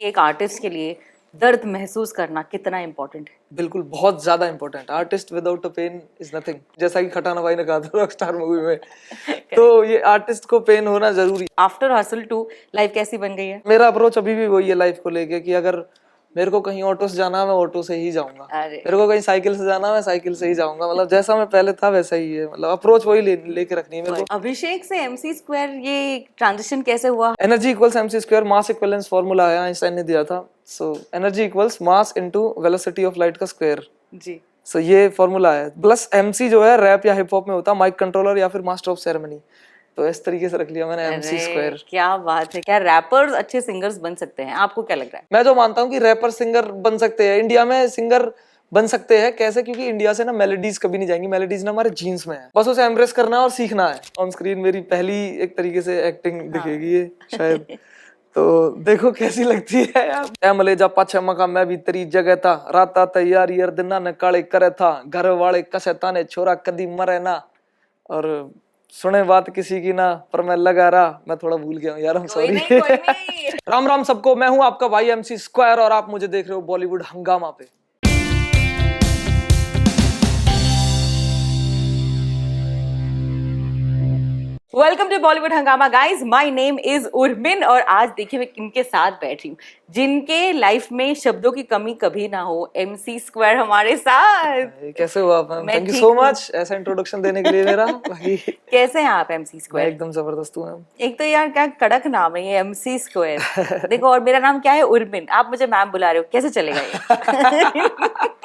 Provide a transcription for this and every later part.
एक आर्टिस्ट के लिए दर्द महसूस करना कितना इम्पोर्टेंट है? बिल्कुल, बहुत ज्यादा important. Artist without a pen is nothing, जैसा कि खटाना भाई ने कहा था रॉकस्टार मूवी में। तो ये आर्टिस्ट को पेन होना जरूरी। आफ्टर हसल 2 लाइफ कैसी बन गई है? मेरा अप्रोच अभी भी वही है लाइफ को लेके कि अगर मेरे को कहीं ऑटो से जाना मैं ऑटो से ही जाऊंगा, अरे मेरे को कहीं साइकिल से जाना मैं साइकिल से ही जाऊंगा। मतलब जैसा मैं पहले था वैसा ही है, मतलब अप्रोच वही लेके रखनी है मेरे को। अभिषेक से MC स्क्वायर ये ट्रांजिशन कैसे हुआ? एनर्जी इक्वल्स MC स्क्वायर, मास इक्विवेलेंस फार्मूला है, आइंस्टाइन ने दिया था। So energy equals mass into velocity of light का स्क्वायर। जी सो ये फॉर्मूला है। प्लस MC जो है रैप या हिप हॉप में होता है माइक कंट्रोलर या फिर मास्टर ऑफ सेरेमनी। तो इस तरीके से रख लिया मैंने MC स्क्वायर। क्या बात है! क्या रैपर्स अच्छे सिंगर्स बन सकते हैं? आपको क्या लग रहा है? मैं जो मानता हूँ कि रैपर सिंगर बन सकते हैं, इंडिया में सिंगर बन सकते हैं। कैसे? क्योंकि इंडिया से ना मेलोडीज कभी नहीं जाएंगी, मेलोडीज ना हमारे जीन्स में है, बस उसे एम्ब्रेस करना है और सीखना है। ऑन स्क्रीन मेरी पहली एक तरीके से एक्टिंग दिखेगी ये शायद। तो देखो कैसी लगती है यार। ए मलेजा पाछे मका मैं भी तेरी जगह था, राता तैयारी यार दिना ने काले करे था, घर वाले कसे ताने छोरा कदी मरे ना, और सुने बात किसी की ना पर मैं लगा रहा। मैं थोड़ा भूल गया हूँ यार, हम सॉरी। कोई नहीं। राम राम सबको, मैं हूँ आपका भाई MC स्क्वायर और आप मुझे देख रहे हो बॉलीवुड हंगामा पे। वेलकम टू बॉलीवुड हंगामा guys, my name is Urmin और आज देखिए मैं किनके साथ बैठी हूँ जिनके लाइफ में शब्दों की कमी कभी ना हो। MC स्क्वायर हमारे साथ। कैसे हो आप? मैं थैंक यू ठीक सो हूँ। मच ऐसा इंट्रोडक्शन देने के लिए मेरा भाई। कैसे हैं आप MC मैं स्क्वायर? एकदम जबरदस्त हूँ मैम। एक तो यार क्या कड़क नाम है ये MC स्क्वायर। देखो, और मेरा नाम क्या है? उर्मिन। आप मुझे मैम बुला रहे हो, कैसे चलेगा ये?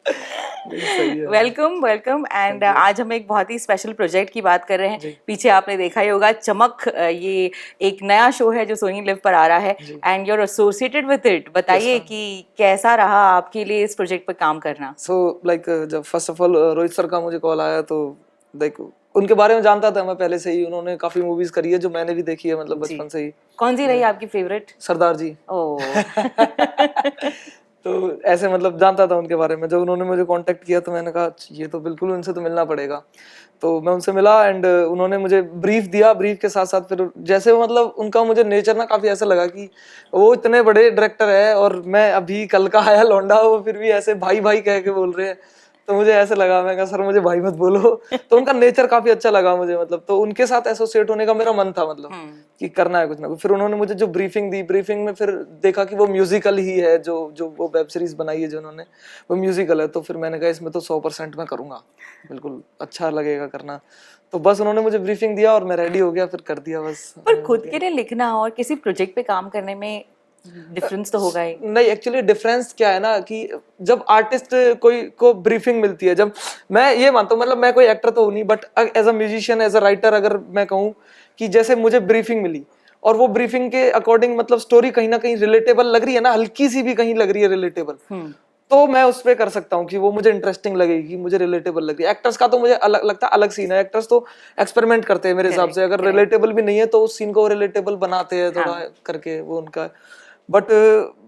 सही है। Welcome welcome. एंड आज हम एक बहुत ही स्पेशल प्रोजेक्ट की बात कर रहे हैं। जी। पीछे आपने देखा ही होगा चमक, ये एक नया शो है जो सोनी लिव पर आ रहा है जी। And you are associated with it. बताइए Yes, कि कैसा रहा आपके लिए इस प्रोजेक्ट पर काम करना? सो लाइक जब first of all Rohit sir का मुझे कॉल आया तो लाइक उनके बारे में जानता था मैं पहले से ही। उन्होंने काफी मूवीज करी है जो मैंने भी देखी है, मतलब जी। बचपन से ही। कौन सी रही आपकी फेवरेट? सरदार जी। ओ तो ऐसे मतलब जानता था उनके बारे में। जब उन्होंने मुझे कांटेक्ट किया तो मैंने कहा ये तो बिल्कुल उनसे तो मिलना पड़ेगा। तो मैं उनसे मिला एंड उन्होंने मुझे ब्रीफ दिया। ब्रीफ के साथ साथ फिर जैसे मतलब उनका मुझे नेचर ना काफी ऐसा लगा कि वो इतने बड़े डायरेक्टर है और मैं अभी कल का आया लौंडा, वो फिर भी ऐसे भाई भाई कह के बोल रहे हैं। तो मुझे ऐसे लगा, मैं कहा सर मुझे भाई मत बोलो। तो उनका नेचर काफी अच्छा लगा मुझे, मतलब तो उनके साथ एसोसिएट होने का मेरा मन था, मतलब कि करना है कुछ ना कुछ। फिर उन्होंने मुझे जो ब्रीफिंग दी, ब्रीफिंग में फिर देखा कि वो म्यूजिकल ही है, जो जो वो वेब सीरीज बनाई है जो उन्होंने, वो म्यूजिकल है। तो फिर मैंने कहा इसमें तो 100% मैं करूंगा, बिल्कुल अच्छा लगेगा करना। तो बस उन्होंने मुझे ब्रीफिंग दिया और मैं रेडी हो गया, फिर कर दिया बस। पर खुद के लिए लिखना और किसी प्रोजेक्ट पे काम करने में डिफरेंस तो होगा ही। नहीं, एक्चुअली डिफरेंस क्या है ना कि जब आर्टिस्ट कोई को ब्रीफिंग मिलती है, जब मैं ये मानता हूँ, मतलब मैं कोई एक्टर तो हूँ नहीं, but as a musician, as a writer, अगर मैं कहूँ कि जैसे मुझे ब्रीफिंग मिली और वो ब्रीफिंग के अकॉर्डिंग मतलब स्टोरी कहीं ना कहीं रिलेटेबल लग रही है ना, हल्की सी भी कहीं लग रही है रिलेटेबल, तो मैं उस पे कर सकता हूँ कि वो मुझे इंटरेस्टिंग लगेगी, मुझे रिलेटेबल लग रही है। एक्टर्स का तो मुझे अलग लगता है, अलग सीन है। एक्टर्स तो एक्सपेरिमेंट करते हैं मेरे हिसाब से, अगर रिलेटेबल भी नहीं है तो उस सीन को रिलेटेबल बनाते हैं थोड़ा करके, वो उनका। बट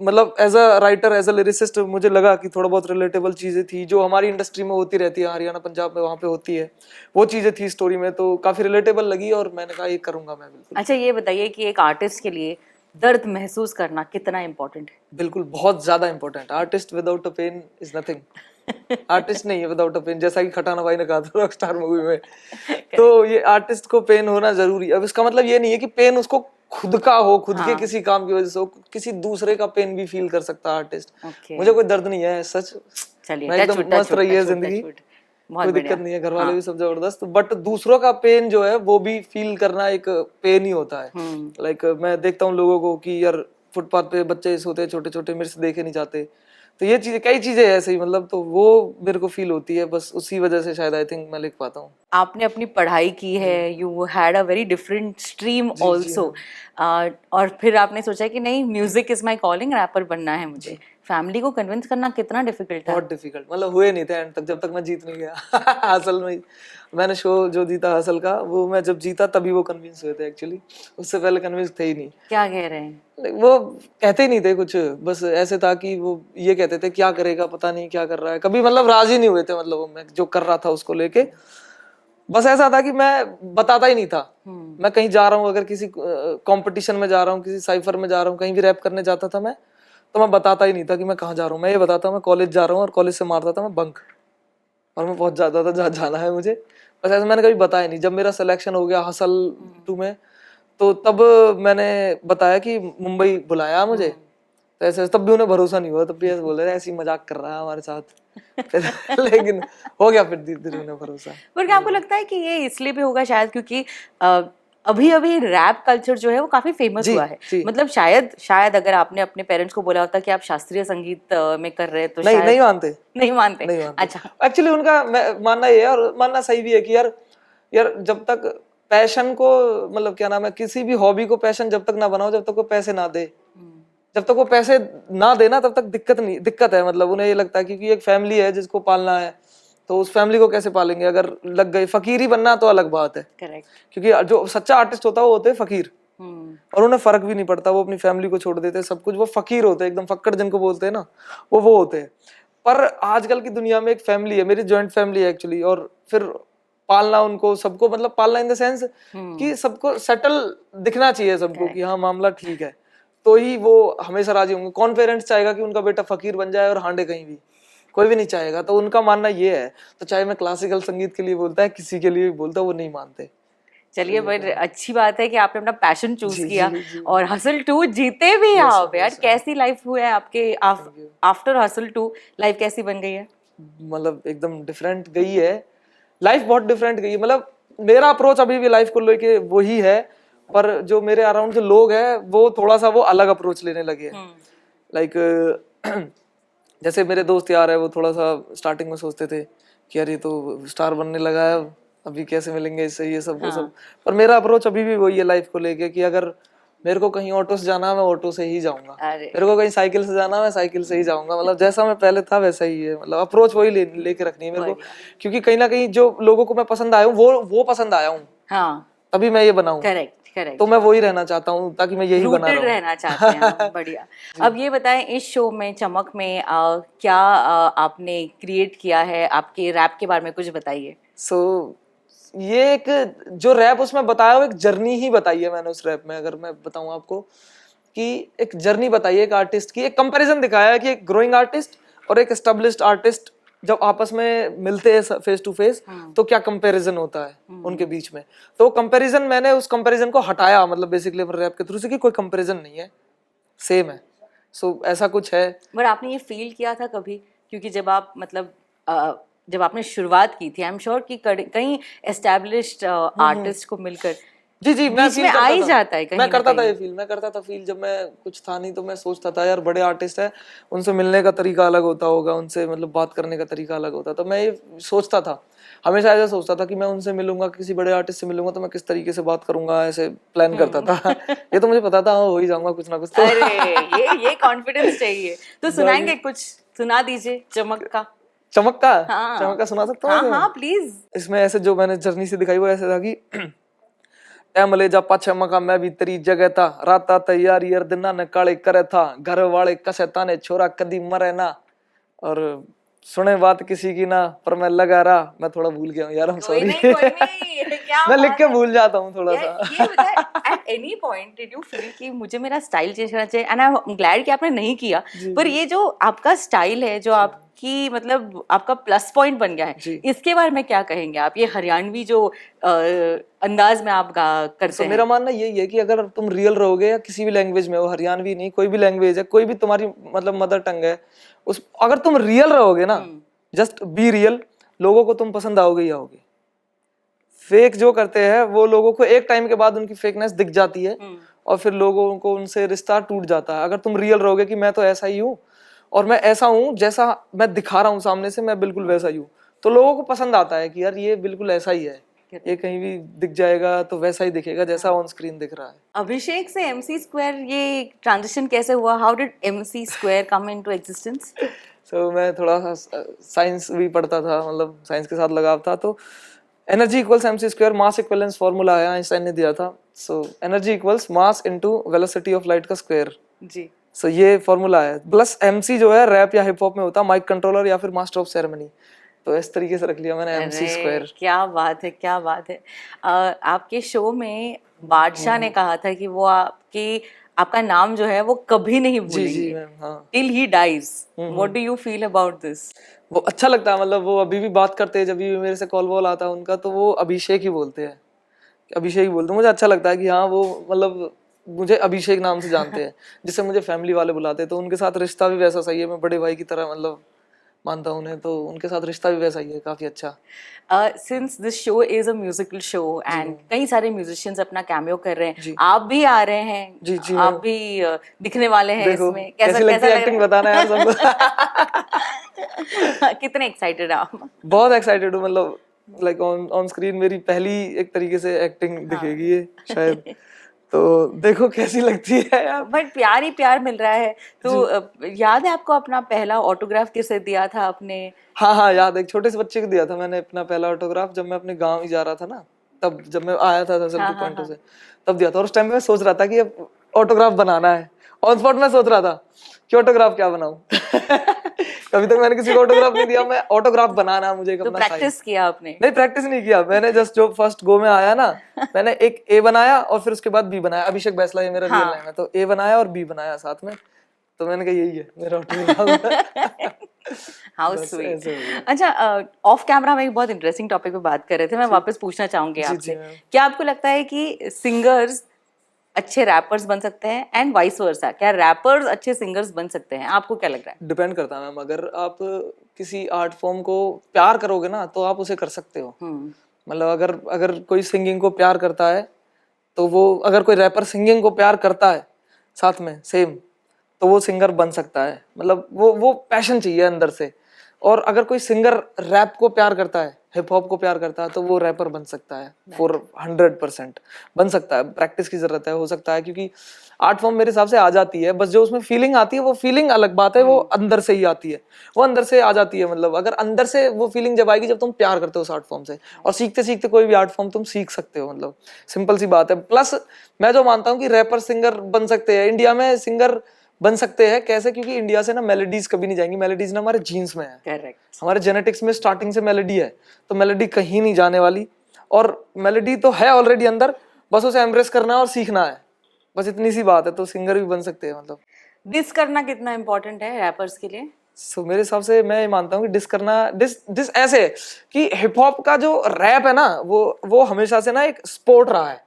मतलब as a writer, as a lyricist, मुझे लगा कि थोड़ा बहुत रिलेटेबल चीजें थी जो हमारी इंडस्ट्री में होती रहती है, हरियाणा पंजाब में वहाँ पे होती है, वो चीजें थी स्टोरी में, तो काफी रिलेटेबल लगी और मैंने कहा ये करूंगा मैं बिल्कुल। अच्छा, ये बताइए कि एक आर्टिस्ट के लिए दर्द महसूस करना कितना इम्पोर्टेंट है? बिल्कुल, बहुत ज्यादा important. Artist without a pen is nothing. Artist नहीं है विदाउट अ पेन, जैसा कि खटाना भाई ने कहा था रॉकस्टार मूवी में। तो ये आर्टिस्ट को पेन होना जरूरी। अब इसका मतलब ये नहीं है कि पेन उसको खुद का हो, खुद के किसी काम की वजह से हो, किसी दूसरे का पेन भी फील कर सकता है आर्टिस्ट। मुझे कोई दर्द नहीं है सच। चलिए, मैं एकदम मस्त रही है जिंदगी, कोई दिक्कत नहीं है, घर वाले भी सब जबरदस्त। बट दूसरों का पेन जो है वो भी फील करना एक पेन ही होता है। लाइक मैं देखता हूँ लोगों को कि यार फुटपाथ पे बच्चे सोते हैं छोटे छोटे, मेरे से देखे नहीं जाते। तो ये चीजें, कई चीजें ऐसे ही, मतलब तो वो मेरे को फील होती है, बस उसी वजह से शायद आई थिंक मैं लिख पाता हूँ। आपने अपनी पढ़ाई की है, you had a very different stream also, और फिर आपने सोचा कि नहीं, music is my calling, rapper बनना है मुझे। फैमिली को कन्विंस करना कितना डिफिकल्ट था? बहुत डिफिकल्ट, मतलब हुए नहीं थे एंड तक, जब तक मैं जीत नहीं गया। असल में मैंने शो जो जीता हसल का, वो मैं जब जीता तभी वो कन्विंस हुए थे एक्चुअली, उससे पहले कन्विंस थे ही नहीं। क्या कह रहे हैं? वो कहते ही नहीं थे कुछ, बस ऐसे था कि वो ये कहते थे क्या करेगा, पता नहीं क्या कर रहा है, कभी मतलब राजी नहीं हुए थे, मतलब मैं जो कर रहा था उसको लेके। बस ऐसा था कि मैं बताता ही नहीं था। मैं कहीं जा रहा हूँ, अगर किसी कंपटीशन में जा रहा हूँ, किसी साइफर में जा रहा हूँ, कहीं भी रैप करने जाता था मैं, तो मैं बताता ही नहीं था कि मैं कहाँ जा रहा हूँ। मैं ये बताता मैं कॉलेज जा रहा हूँ, और कॉलेज से मारता था मैं बंक, और मैं पहुंच जाता था जहाँ जाना है मुझे। बस ऐसा मैंने कभी बताया नहीं। जब मेरा सिलेक्शन हो गया हसल 2 में, तो तब मैंने बताया कि मुंबई बुलाया मुझे। तो ऐसे तब भी उन्हें भरोसा नहीं हुआ, तब भी ऐसे बोल रहे ऐसे ही मजाक कर रहा है हमारे साथ। लेकिन हो गया फिर धीरे धीरे उन्हें भरोसा। पर क्या आपको लगता है कि ये इसलिए भी होगा शायद क्योंकि अभी अभी रैप कल्चर जो है वो काफी फेमस हुआ है, मतलब शायद अगर आपने अपने पेरेंट्स को बोला होता कि आप शास्त्रीय संगीत में कर रहे हैं तो शायद नहीं मानते। नहीं मानते। अच्छा, एक्चुअली उनका मानना ये है, और मानना सही भी है कि यार जब तक पैशन को, मतलब क्या नाम है, किसी भी हॉबी को पैशन जब तक ना बनाओ, जब तक वो पैसे ना दे, जब तक वो पैसे ना देना, तब तक दिक्कत है। मतलब उन्हें ये लगता है क्योंकि एक फैमिली है जिसको पालना है, तो उस फैमिली को कैसे पालेंगे। अगर लग गए फकीर ही बनना तो अलग बात है। करेक्ट। क्योंकि जो सच्चा आर्टिस्ट होता है वो होते हैं फकीर, और उन्हें फर्क भी नहीं पड़ता, वो अपनी फैमिली को छोड़ देते हैं सब कुछ, वो फकीर होते हैं एकदम, फक्कड़ जिनको बोलते हैं ना, वो होते हैं। पर आजकल की दुनिया में एक फैमिली है, मेरी जॉइंट फैमिली है एक्चुअली, और फिर पालना उनको सबको, मतलब पालना इन द सेंस कि सबको सेटल दिखना चाहिए सबको कि हाँ मामला ठीक है, तो ही वो हमेशा राजी होंगे। कौन पेरेंट्स चाहेगा कि उनका बेटा फकीर बन जाए और हांडे कहीं भी, कोई भी नहीं चाहेगा। तो उनका मानना ये है, तो चाहे मैं क्लासिकल संगीत के लिए बोलता है, किसी के लिए भी बोलता है, वो नहीं मानते। चलिए, पर अच्छी बात है कि आपने अपना पैशन चूज किया और हसल 2 जीते भी आप यार। कैसी लाइफ हुआ है आपके आफ्टर हसल 2? लाइफ कैसी बन गई है? मतलब एकदम डिफरेंट गई है लाइफ, बहुत डिफरेंट गई है। मतलब मेरा अप्रोच अभी भी लाइफ को लेके वही है, पर जो मेरे अराउंड जो लोग हैं वो थोड़ा सा वो अलग अप्रोच लेने लगे हैं। लाइक जैसे मेरे दोस्त यार है, वो थोड़ा सा स्टार्टिंग में सोचते थे कि यार ये तो स्टार बनने लगा है, अभी कैसे मिलेंगे इससे, ये सब वो सब। पर मेरा अप्रोच अभी भी वही है लाइफ को लेके कि अगर मेरे को कहीं ऑटो से जाना है, मैं ऑटो से ही जाऊंगा, मेरे को कहीं साइकिल से जाना है, मैं साइकिल से ही जाऊंगा। मतलब जैसा मैं पहले था वैसा ही है, मतलब अप्रोच वही लेके रखनी है मेरे को, क्योंकि कहीं ना कहीं जो लोगों को मैं पसंद आया हूँ वो पसंद आया हूँ, तभी मैं ये बनाऊं। करेक्ट। तो मैं वही रहना चाहता हूँ, ताकि मैं यही बना रहूं। रहना चाहते हैं। बढ़िया। अब ये बताएं, इस शो में चमक में क्या आपने क्रिएट किया है? आपके रैप के बारे में कुछ बताइए। ये एक जो रैप उसमें बताया, वो एक जर्नी ही बताई है मैंने उस रैप में। अगर मैं बताऊं आपको कि एक जर्नी बताई है एक आर्टिस्ट की, एक कंपैरिजन दिखाया है कि एक ग्रोइंग आर्टिस्ट और एक एस्टेब्लिश्ड आर्टिस्ट जब आपस में मिलते हैं फेस टू फेस, तो क्या कंपैरिजन होता है उनके बीच में। तो कंपैरिजन, मैंने उस कंपैरिजन को हटाया, मतलब बेसिकली रैप के थ्रू से, कि कोई कंपैरिजन नहीं है, सेम है। ऐसा कुछ है। बट आपने ये फील किया था कभी? क्योंकि जब आप मतलब जब आपने शुरुआत की थी, आई एम श्योर कि कई एस्टैब्लिश्ड आर्टिस्ट को मिलकर जी मैं बीच में आ ही जाता है कहीं मैं करता था ये फील, मैं करता था फील। जब मैं कुछ था नहीं तो मैं सोचता था यार बड़े आर्टिस्ट है, उनसे मिलने का तरीका अलग होता होगा, उनसे मतलब बात करने का तरीका अलग होता। तो मैं ये सोचता था, हमेशा ऐसा सोचता था कि मैं उनसे मिलूंगा, किसी बड़े आर्टिस्ट से मिलूंगा तो मैं किस तरीके से बात करूंगा, ऐसे प्लान करता था। ये तो मुझे पता था हो ही जाऊंगा कुछ ना कुछ। तो अरे ये कॉन्फिडेंस चाहिए। तो सुनाएंगे, कुछ सुना दीजिए चमक का। चमक का सुना सकता हूँ? हाँ प्लीज। इसमें ऐसे जो मैंने जर्नी से दिखाई वो ऐसे था कि मले जा पाछे मका मैं भी तेरी जगह था, राता तैयारी यार दिना ने काले करे था, घर वाले कसे ताने छोरा कदी मरे ना, और सुने बात किसी की ना पर मैं लगा रहा। मैं थोड़ा भूल गया हूँ यार, हम सॉरी। मैं लिख के भूल जाता हूँ थोड़ा सा। At any point did you feel कि मुझे मेरा स्टाइल चेंज करना चाहिए? एंड आई एम ग्लैड कि आपने नहीं किया। पर ये जो आपका स्टाइल है, जो आपकी मतलब आपका प्लस पॉइंट बन गया है, इसके बारे में क्या कहेंगे आप? ये हरियाणवी जो अंदाज में आप करते हैं। मेरा मानना यही है कि अगर तुम रियल रहोगे, या किसी भी लैंग्वेज में हो, हरियाणवी नहीं, कोई भी लैंग्वेज है, कोई भी तुम्हारी मतलब मदर टंग है, अगर तुम रियल रहोगे ना, जस्ट बी रियल, लोगों को तुम पसंद आओगे ही आओगे। फेक जो करते हैं वो लोगों को एक टाइम के बाद उनकी फेकनेस दिख जाती है, और फिर लोगों को उनसे रिश्ता टूट जाता है। अगर तुम रियल रहोगे कि मैं तो ऐसा ही हूँ, और मैं ऐसा हूँ जैसा मैं दिखा रहा हूँ सामने से, मैं बिल्कुल वैसा ही हूँ, तो लोगों को पसंद आता है कि यार ये बिल्कुल ऐसा ही है, ये कहीं भी दिख जाएगा तो वैसा ही दिखेगा जैसा ऑन स्क्रीन दिख रहा है। अभिषेक से MC स्क्वायर ये ट्रांजिशन कैसे हुआ? How did MC square come into existence? मैं थोड़ा सा साइंस भी पढ़ता था, मतलब साइंस के साथ लगाव था, तो एनर्जी इक्वल्स MC स्क्वायर मास इक्विवेलेंस फार्मूला है, आइंस्टाइन ने दिया था। Energy equals mass into velocity of light का स्क्वायर जी। ये फार्मूला है। प्लस MC जो है रैप या हिप हॉप में होता है माइक कंट्रोलर या फिर मास्टर ऑफ सेरेमनी। तो इस तरीके से रख लिया मैंने MC स्क्वायर। क्या बात है, क्या बात है। आपके शो में बादशाह ने कहा था कि वो आपका नाम जो है वो कभी नहीं जी भूलेंगे मैम, हाँ। Till he dies. What do you feel about this? वो अच्छा लगता है, मतलब वो अभी भी बात करते हैं, जब भी मेरे से कॉल वॉल आता है उनका तो वो अभिषेक ही बोलते हैं, अभिषेक ही बोलते हैं। मुझे अच्छा लगता है कि हाँ वो मतलब मुझे अभिषेक नाम से जानते हैं, जिससे मुझे फैमिली वाले बुलाते हैं, तो उनके साथ रिश्ता भी वैसा सही है, मैं बड़े भाई की तरह मतलब मानता हूँ उन्हें, तो उनके साथ रिश्ता भी वैसा ही है, काफी अच्छा। Since this show is a musical show and कई सारे म्यूजिशियंस अपना कैमियो कर रहे हैं, जी। आप भी आ रहे हैं, जी जी आप भी दिखने वाले हैं देखो इसमें, कैसी लगती है एक्टिंग, बताना यार सबको। कितने एक्साइटेड आप? बहुत एक्साइटेड हूँ, मतलब लाइक ऑन स्क्रीन मेरी पहली एक तरीके से एक्टिंग दिखेगी ये शायद, तो देखो कैसी लगती है यार। बट प्यार ही प्यार मिल रहा है। तो याद है आपको अपना पहला ऑटोग्राफ किसे दिया था आपने? हाँ याद है, एक छोटे से बच्चे को दिया था मैंने अपना पहला ऑटोग्राफ, जब मैं अपने गांव ही जा रहा था ना, तब जब मैं आया था दरअसल 2.0 से, तब दिया था। और उस टाइम में सोच रहा था कि अब ऑटोग्राफ बनाना है, ऑन स्पॉट में सोच रहा था कि ऑटोग्राफ क्या बनाऊं। कभी तक मैंने किसी को ऑटोग्राफ नहीं दिया, मैं ऑटोग्राफ बनाना मुझे एक तो अपना प्रैक्टिस किया आपने? नहीं, प्रैक्टिस नहीं किया मैंने, जस्ट जो फर्स्ट गो में आया ना, मैंने एक A बनाया और फिर उसके बाद B बनाया। अभिषेक बैसला ये मेरा रियल नेम है, तो A बनाया और B बनाया साथ में, तो मैंने कहा यही है मेरा ऑटोग्राफ। How sweet. अच्छा, ऑफ कैमरा में एक बहुत इंटरेस्टिंग टॉपिक पे बात कर रहे थे, मैं वापस पूछना चाहूंगी आपसे, क्या आपको लगता है कि सिंगर्स अच्छे रैपर्स बन सकते हैं एंड वाइस वर्सा? क्या रैपर्स अच्छे सिंगर्स बन सकते हैं? आपको क्या लग रहा है? डिपेंड करता है मैम, अगर आप किसी आर्ट फॉर्म को प्यार करोगे ना तो आप उसे कर सकते हो। मतलब अगर कोई सिंगिंग को प्यार करता है तो वो, अगर कोई रैपर सिंगिंग को प्यार करता है साथ में सेम, तो वो सिंगर बन सकता है। मतलब वो पैशन चाहिए अंदर से। और अगर कोई सिंगर रैप को प्यार करता है, हिप हॉप को प्यार करता है, तो वो रैपर बन सकता है, 400% बन सकता है। प्रैक्टिस की जरूरत है, हो सकता है, क्योंकि आर्ट फॉर्म मेरे हिसाब से आ जाती है, बस जो उसमें फीलिंग आती है वो फीलिंग अलग बात है, वो अंदर से ही आती है, वो अंदर से आ जाती है। मतलब अगर अंदर से वो फीलिंग जब आएगी जब तुम प्यार करते हो उस आर्ट फॉर्म से, और सीखते सीखते कोई भी आर्ट फॉर्म तुम सीख सकते हो, मतलब सिंपल सी बात है। प्लस मैं जो मानता हूँ कि रैपर सिंगर बन सकते हैं, इंडिया में सिंगर बन सकते हैं। कैसे? क्योंकि इंडिया से ना मेलोडीज कभी नहीं जाएंगी, मेलोडीज ना हमारे जीन्स में है। करेक्ट। हमारे जेनेटिक्स में स्टार्टिंग से मेलोडी है, तो मेलोडी कहीं नहीं जाने वाली, और मेलोडी तो है ऑलरेडी अंदर, बस उसे एम्ब्रेस करना है और सीखना है, बस इतनी सी बात है। तो सिंगर भी बन सकते हैं। मतलब डिस करना कितना इम्पोर्टेंट है रैपर्स के लिए? मेरे हिसाब से मैं ये मानता हूँ कि डिस करना, डिस ऐसे कि हिप हॉप का जो रैप है ना, वो हमेशा से ना एक स्पोर्ट रहा है,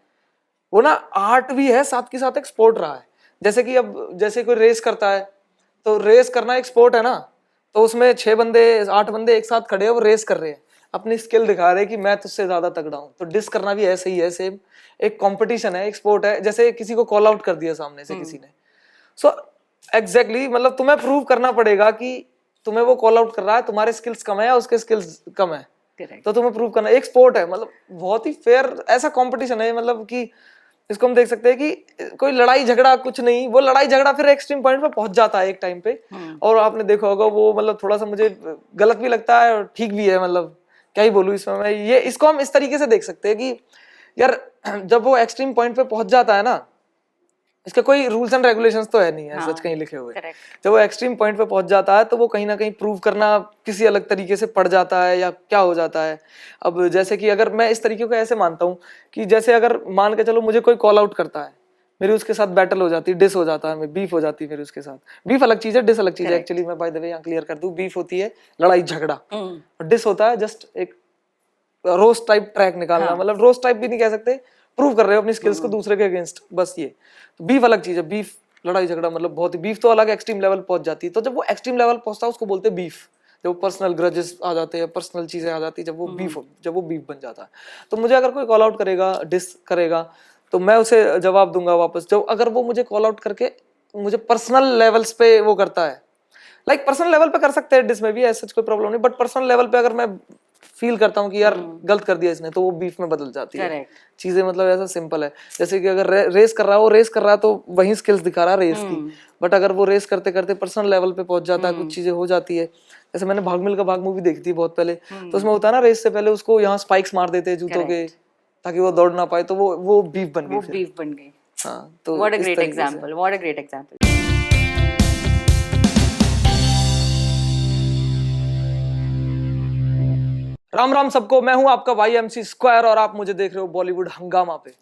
वो ना आर्ट भी है साथ के साथ एक स्पोर्ट रहा है। जैसे कि अब जैसे कोई रेस करता है, तो रेस करना एक स्पोर्ट है ना, तो उसमें 6 बंदे 8 बंदे एक साथ खड़े हैं, वो रेस कर रहे हैं, अपनी स्किल दिखा रहे हैं कि मैं तुझसे ज्यादा तगड़ा हूं। तो डिस करना भी ऐसे ही है, सेम एक कंपटीशन है, एक स्पोर्ट है। जैसे किसी को कॉल आउट कर दिया सामने से किसी ने, सो एग्जैक्टली मतलब तुम्हें प्रूव करना पड़ेगा कि तुम्हें वो कॉल आउट कर रहा है, तुम्हारे स्किल्स कम है या उसके स्किल्स कम है, तो तुम्हें प्रूव करना। एक स्पोर्ट है, मतलब बहुत ही फेयर ऐसा कंपटीशन है, मतलब कि इसको हम देख सकते हैं कि कोई लड़ाई झगड़ा कुछ नहीं, वो लड़ाई झगड़ा फिर एक्सट्रीम पॉइंट पे पहुंच जाता है एक टाइम पे। और आपने देखा होगा वो, मतलब थोड़ा सा मुझे गलत भी लगता है और ठीक भी है, मतलब क्या ही बोलूं इसमें मैं। ये इसको हम इस तरीके से देख सकते हैं कि यार जब वो एक्सट्रीम पॉइंट पे पहुंच जाता है ना, इसके कोई रूल्स एंड रेगुलेशंस तो है नहीं है सच कहीं लिखे हुए। जब वो एक्सट्रीम पॉइंट पे पहुंच जाता है तो वो कहीं ना कहीं प्रूव करना किसी अलग तरीके से पड़ जाता है या क्या हो जाता है। अब जैसे कि अगर मैं इस तरीके को ऐसे मानता हूँ कि जैसे अगर मान के चलो मुझे कोई कॉल आउट करता है, मेरी उसके साथ बैटल हो जाती है, डिस हो जाता है, बीफ हो जाती है मेरी उसके साथ। बीफ अलग चीज है, डिस अलग चीज है। एक्चुअली मैं बाय द वे यहाँ क्लियर कर दूं, बीफ होती है लड़ाई झगड़ा, और डिस होता है जस्ट एक रोस्ट टाइप ट्रैक निकालना। मतलब रोस्ट टाइप भी नहीं कह सकते, प्रूव कर रहे हो अपनी स्किल्स को दूसरे के अगेंस्ट, बस ये। तो बीफ अलग चीज है, बीफ लड़ाई झगड़ा मतलब बहुत ही, बीफ तो अलग एक्सट्रीम लेवल पहुंच जाती है। तो जब वो एक्सट्रीम लेवल पहुंचता है उसको बोलते हैं बीफ। जब पर्सनल ग्रजेस आ जाते हैं, पर्सनल चीजें आ जाती है, जब वो बीफ बन जाता है। तो मुझे अगर कोई कॉल आउट करेगा, डिस करेगा, तो मैं उसे जवाब दूंगा वापस। जब अगर वो मुझे कॉल आउट करके मुझे पर्सनल लेवल्स पे वो करता है, लाइक पर्सनल लेवल पे कर सकते हैं डिस में भी, ऐसा कोई प्रॉब्लम नहीं, बट पर्सनल लेवल पे अगर मैं फील करता हूँ कि यार गलत कर दिया इसने, तो वो बीफ में बदल जाती है चीजें। मतलब ऐसा सिंपल है। जैसे कि अगर रेस कर रहा है तो वही स्किल्स दिखा रहा है रेस की, बट अगर वो रेस करते करते पर्सनल लेवल पे पहुंच जाता है, कुछ चीजें हो जाती है। जैसे मैंने भाग मिल्खा भाग मूवी देखी थी बहुत पहले, तो उसमें होता है ना रेस से पहले उसको यहाँ स्पाइक्स मार देते हैं जूतों के, ताकि वो दौड़ ना पाए, तो वो बीफ बन गई। हाँ, तो what a great example. Ram Ram सबको, मैं हूं आपका भाई MC स्क्वायर और आप मुझे देख रहे हो बॉलीवुड हंगामा पे।